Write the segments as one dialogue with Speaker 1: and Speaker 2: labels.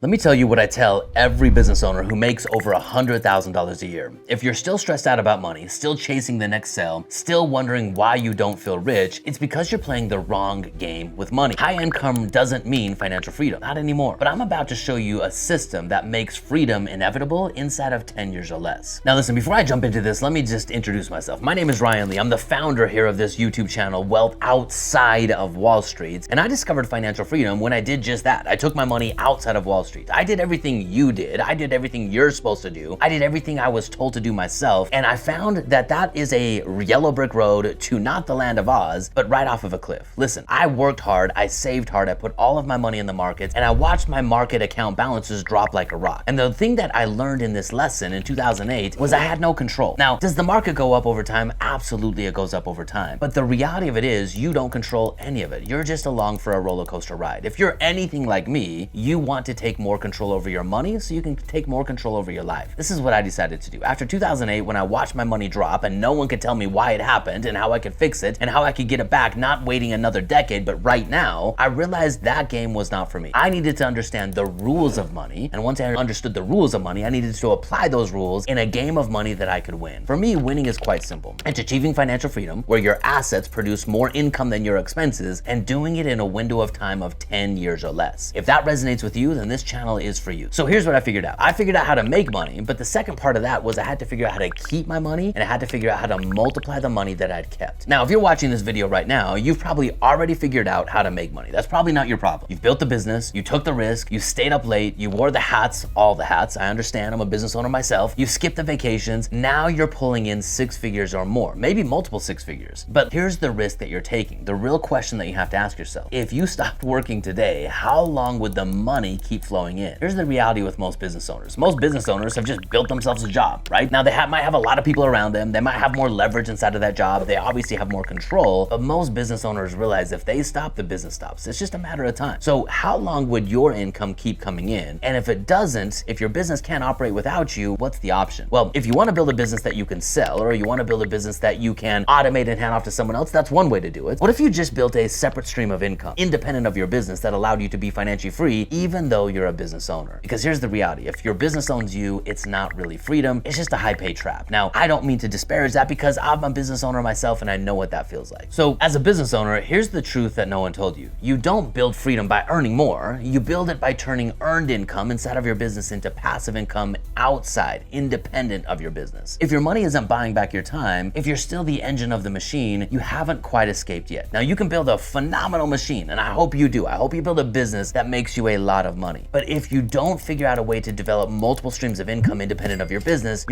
Speaker 1: Let me tell you what I tell every business owner who makes over $100,000 a year. If you're still stressed out about money, still chasing the next sale, still wondering why you don't feel rich, it's because you're playing the wrong game with money. High income doesn't mean financial freedom, not anymore. But I'm about to show you a system that makes freedom inevitable inside of 10 years or less. Now listen, before I jump into this, let me just introduce myself. My name is Ryan Lee. I'm the founder here of this YouTube channel, Wealth Outside of Wall Street. And I discovered financial freedom when I did just that. I took my money outside of Wall Street. I did everything you did. I did everything you're supposed to do. I did everything I was told to do myself. And I found that that is a yellow brick road to not the land of Oz, but right off of a cliff. Listen, I worked hard, I saved hard, I put all of my money in the markets, and I watched my market account balances drop like a rock. And the thing that I learned in this lesson in 2008 was I had no control. Now, does the market go up over time? Absolutely, it goes up over time. But the reality of it is you don't control any of it. You're just along for a roller coaster ride. If you're anything like me, you want to take more control over your money so you can take more control over your life. This is what I decided to do. After 2008, when I watched my money drop and no one could tell me why it happened and how I could fix it and how I could get it back, not waiting another decade, but right now, I realized that game was not for me. I needed to understand the rules of money. And once I understood the rules of money, I needed to apply those rules in a game of money that I could win. For me, winning is quite simple. It's achieving financial freedom where your assets produce more income than your expenses and doing it in a window of time of 10 years or less. If that resonates with you, then this channel is for you. So here's what I figured out. I figured out how to make money, but the second part of that was I had to figure out how to keep my money and I had to figure out how to multiply the money that I'd kept. Now, if you're watching this video right now, you've probably already figured out how to make money. That's probably not your problem. You've built the business, you took the risk, you stayed up late, you wore the hats, all the hats. I understand, I'm a business owner myself. You skipped the vacations. Now you're pulling in 6 figures or more, maybe multiple 6 figures. But here's the risk that you're taking. The real question that you have to ask yourself. If you stopped working today, how long would the money keep flowing in? Here's the reality with most business owners. Most business owners have just built themselves a job, right? Now they might have a lot of people around them. They might have more leverage inside of that job. They obviously have more control, but most business owners realize if they stop, the business stops. It's just a matter of time. So how long would your income keep coming in? And if it doesn't, if your business can't operate without you, what's the option? Well, if you want to build a business that you can sell, or you want to build a business that you can automate and hand off to someone else, that's one way to do it. What if you just built a separate stream of income, independent of your business, that allowed you to be financially free, even though you're a business owner? Because here's the reality. If your business owns you, it's not really freedom. It's just a high pay trap. Now, I don't mean to disparage that because I'm a business owner myself and I know what that feels like. So as a business owner, here's the truth that no one told you. You don't build freedom by earning more. You build it by turning earned income inside of your business into passive income outside, independent of your business. If your money isn't buying back your time, if you're still the engine of the machine, you haven't quite escaped yet. Now, you can build a phenomenal machine, and I hope you do. I hope you build a business that makes you a lot of money. But if you don't figure out a way to develop multiple streams of income independent of your business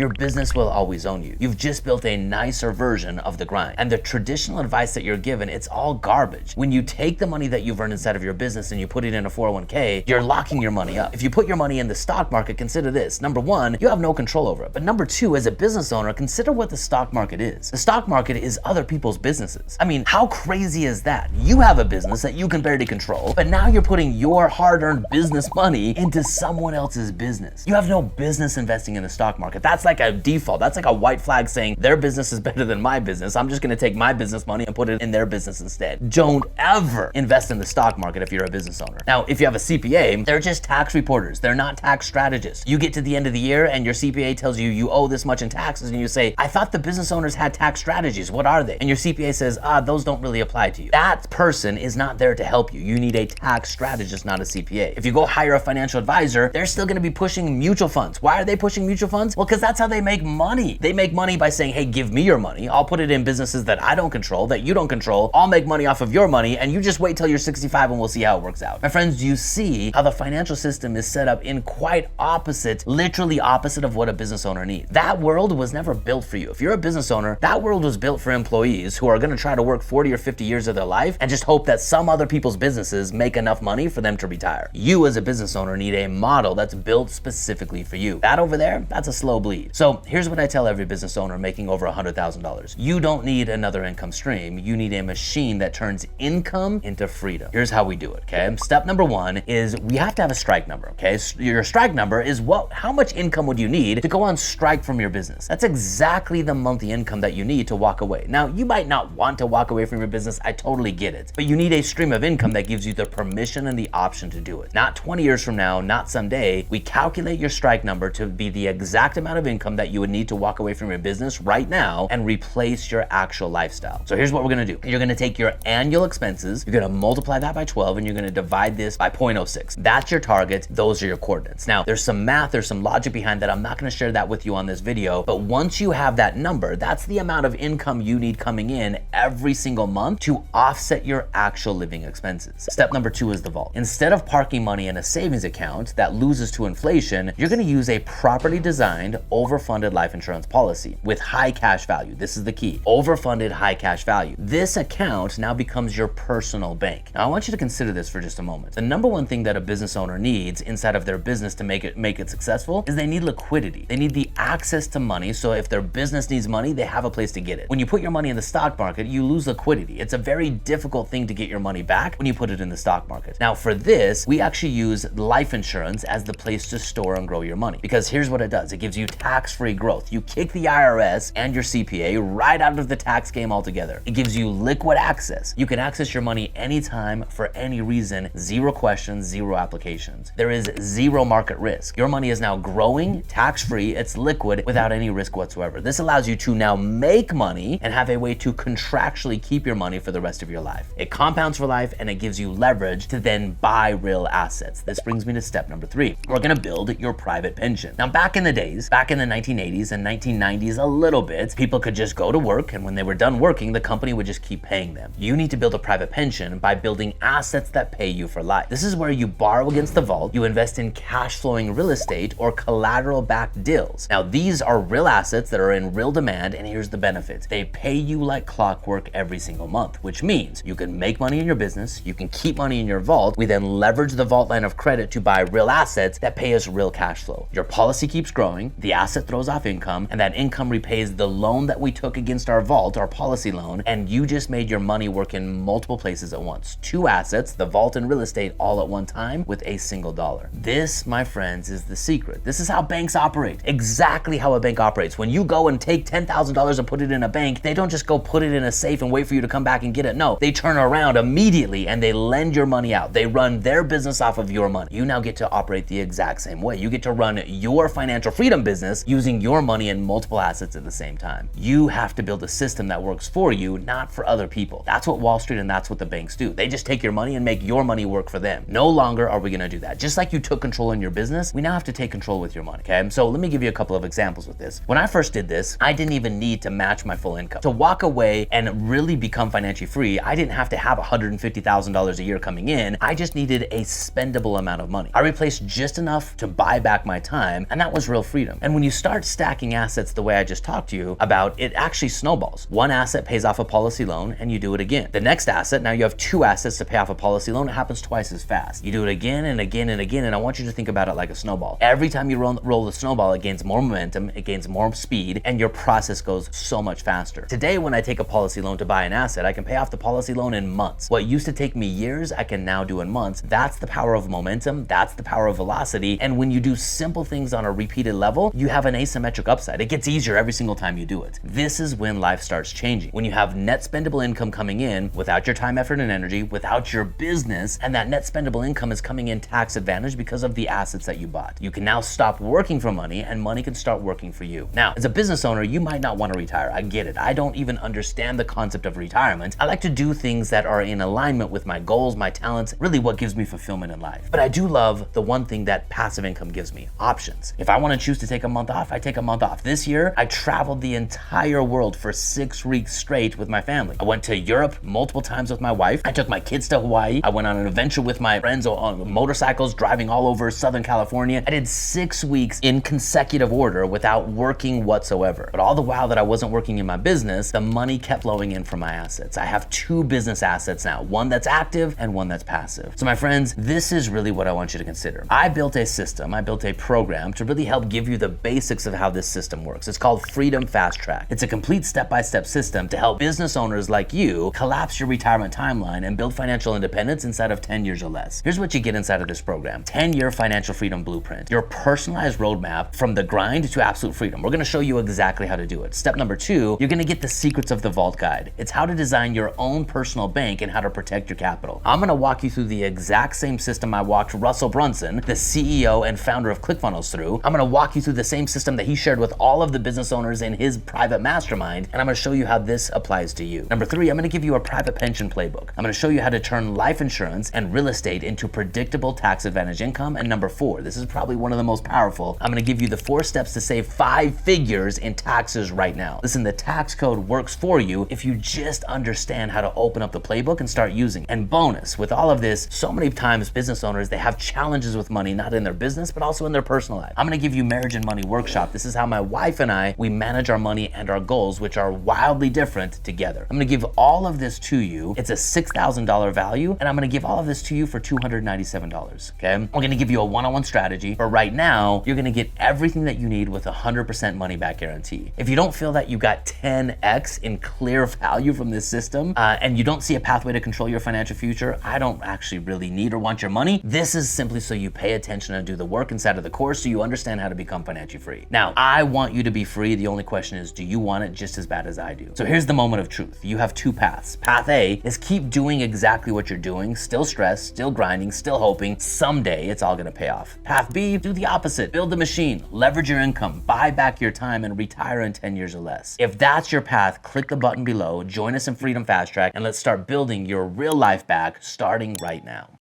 Speaker 1: will always own you. You've just built a nicer version of the grind. And the traditional advice that you're given, it's all garbage. When you take the money that you've earned inside of your business and you put it in a 401k, you're locking your money up. If you put your money in the stock market, consider this. Number one, you have no control over it. But number two, as a business owner, consider what the stock market is. The stock market is other people's businesses. I mean, how crazy is that? You have a business that you can barely control, but now you're putting your hard-earned business money into someone else's business. You have no business investing in the stock market. That's like a default. That's like a white flag saying their business is better than my business. I'm just gonna take my business money and put it in their business instead. Don't ever invest in the stock market if you're a business owner. Now, if you have a CPA, they're just tax reporters. They're not tax strategists. You get to the end of the year and your CPA tells you you owe this much in taxes and you say, I thought the business owners had tax strategies. What are they? And your CPA says, those don't really apply to you. That person is not there to help you. You need a tax strategist, not a CPA. If you go hire a financial advisor, they're still gonna be pushing mutual funds. Why are they pushing mutual funds? Well, because that's how they make money. They make money by saying, hey, give me your money. I'll put it in businesses that I don't control, that you don't control. I'll make money off of your money and you just wait till you're 65 and we'll see how it works out. My friends, do you see how the financial system is set up in quite opposite, literally opposite of what a business owner needs? That world was never built for you. If you're a business owner, that world was built for employees who are gonna try to work 40 or 50 years of their life and just hope that some other people's businesses make enough money for them to retire. You as a business owner need a model that's built specifically for you. That over there, that's a slow bleed. So here's what I tell every business owner making over $100,000. You don't need another income stream. You need a machine that turns income into freedom. Here's how we do it, okay? Step number one is we have to have a strike number, okay? Your strike number is how much income would you need to go on strike from your business? That's exactly the monthly income that you need to walk away. Now, you might not want to walk away from your business. I totally get it. But you need a stream of income that gives you the permission and the option to do it. Not 20 years years from now, not someday, we calculate your strike number to be the exact amount of income that you would need to walk away from your business right now and replace your actual lifestyle. So here's what we're gonna do. You're gonna take your annual expenses, you're gonna multiply that by 12, and you're gonna divide this by 0.06. That's your target, those are your coordinates. Now, there's some math, there's some logic behind that. I'm not gonna share that with you on this video, but once you have that number, that's the amount of income you need coming in every single month to offset your actual living expenses. Step number 2 is the vault. Instead of parking money in a savings account that loses to inflation, you're gonna use a properly designed, overfunded life insurance policy with high cash value. This is the key. Overfunded, high cash value. This account now becomes your personal bank. Now, I want you to consider this for just a moment. The number one thing that a business owner needs inside of their business to make it successful is they need liquidity. They need the access to money, so if their business needs money, they have a place to get it. When you put your money in the stock market, you lose liquidity. It's a very difficult thing to get your money back when you put it in the stock market. Now, for this, we actually use life insurance as the place to store and grow your money, because here's what it does. It gives you tax-free growth. You kick the IRS and your CPA right out of the tax game altogether. It gives you liquid access. You can access your money anytime for any reason, zero questions, zero applications. There is zero market risk. Your money is now growing, tax-free, it's liquid without any risk whatsoever. This allows you to now make money and have a way to contractually keep your money for the rest of your life. It compounds for life and it gives you leverage to then buy real assets. This brings me to step number 3. We're gonna build your private pension. Now, back in the days, back in the 1980s and 1990s a little bit, people could just go to work, and when they were done working, the company would just keep paying them. You need to build a private pension by building assets that pay you for life. This is where you borrow against the vault, you invest in cash flowing real estate or collateral backed deals. Now, these are real assets that are in real demand, and here's the benefit. They pay you like clockwork every single month, which means you can make money in your business, you can keep money in your vault. We then leverage the vault line of credit to buy real assets that pay us real cash flow. Your policy keeps growing, the asset throws off income, and that income repays the loan that we took against our vault, our policy loan, and you just made your money work in multiple places at once. 2 assets, the vault and real estate, all at one time with a single dollar. This, my friends, is the secret. This is how banks operate. Exactly how a bank operates. When you go and take $10,000 and put it in a bank, they don't just go put it in a safe and wait for you to come back and get it. No, they turn around immediately and they lend your money out. They run their business off of your money. You now get to operate the exact same way. You get to run your financial freedom business using your money and multiple assets at the same time. You have to build a system that works for you, not for other people. That's what Wall Street and that's what the banks do. They just take your money and make your money work for them. No longer are we gonna do that. Just like you took control in your business, we now have to take control with your money, okay? So let me give you a couple of examples with this. When I first did this, I didn't even need to match my full income. To walk away and really become financially free, I didn't have to have $150,000 a year coming in. I just needed a spendable amount of money. I replaced just enough to buy back my time, and that was real freedom. And when you start stacking assets the way I just talked to you about, it actually snowballs. One asset pays off a policy loan and you do it again. The next asset, now you have 2 assets to pay off a policy loan, it happens twice as fast. You do it again and again and again, and I want you to think about it like a snowball. Every time you roll the snowball, it gains more momentum, it gains more speed, and your process goes so much faster. Today, when I take a policy loan to buy an asset, I can pay off the policy loan in months. What used to take me years, I can now do in months. That's the power of momentum, that's the power of velocity, and when you do simple things on a repeated level, you have an asymmetric upside. It gets easier every single time you do it. This is when life starts changing. When you have net spendable income coming in without your time, effort, and energy, without your business, and that net spendable income is coming in tax advantage because of the assets that you bought. You can now stop working for money and money can start working for you. Now, as a business owner, you might not want to retire. I get it. I don't even understand the concept of retirement. I like to do things that are in alignment with my goals, my talents, really what gives me fulfillment in life. But I do love the one thing that passive income gives me, options. If I want to choose to take a month off, I take a month off. This year, I traveled the entire world for 6 weeks straight with my family. I went to Europe multiple times with my wife. I took my kids to Hawaii. I went on an adventure with my friends on motorcycles, driving all over Southern California. I did 6 weeks in consecutive order without working whatsoever. But all the while that I wasn't working in my business, the money kept flowing in from my assets. I have 2 business assets now, one that's active and one that's passive. So my friends, this is really what I want you to consider. I built a system, I built a program to really help give you the basics of how this system works. It's called Freedom Fast Track. It's a complete step-by-step system to help business owners like you collapse your retirement timeline and build financial independence inside of 10 years or less. Here's what you get inside of this program. 10-year financial freedom blueprint. Your personalized roadmap from the grind to absolute freedom. We're gonna show you exactly how to do it. Step number 2, you're gonna get the secrets of the vault guide. It's how to design your own personal bank and how to protect your capital. I'm gonna walk you through the exact same system I walked walked Russell Brunson, the CEO and founder of ClickFunnels, through. I'm gonna walk you through the same system that he shared with all of the business owners in his private mastermind, and I'm gonna show you how this applies to you. Number 3, I'm gonna give you a private pension playbook. I'm gonna show you how to turn life insurance and real estate into predictable tax advantage income. And number 4, this is probably one of the most powerful, I'm gonna give you the 4 steps to save 5 figures in taxes right now. Listen, the tax code works for you if you just understand how to open up the playbook and start using it. And bonus, with all of this, so many times business owners, they have challenges with money, not in their business, but also in their personal life. I'm gonna give you Marriage and Money Workshop. This is how my wife and I, we manage our money and our goals, which are wildly different, together. I'm gonna give all of this to you. It's a $6,000 value, and I'm gonna give all of this to you for $297, okay? We're gonna give you a one-on-one strategy, but right now, you're gonna get everything that you need with a 100% money back guarantee. If you don't feel that you got 10x in clear value from this system, and you don't see a pathway to control your financial future, I don't actually really need or want your money. This is simply so you pay attention and do the work inside of the course so you understand how to become financially free. Now, I want you to be free. The only question is, do you want it just as bad as I do? So here's the moment of truth. You have 2 paths. Path A is keep doing exactly what you're doing, still stressed, still grinding, still hoping someday it's all gonna pay off. Path B, do the opposite. Build the machine, leverage your income, buy back your time, and retire in 10 years or less. If that's your path, click the button below, join us in Freedom Fast Track, and let's start building your real life back starting right now.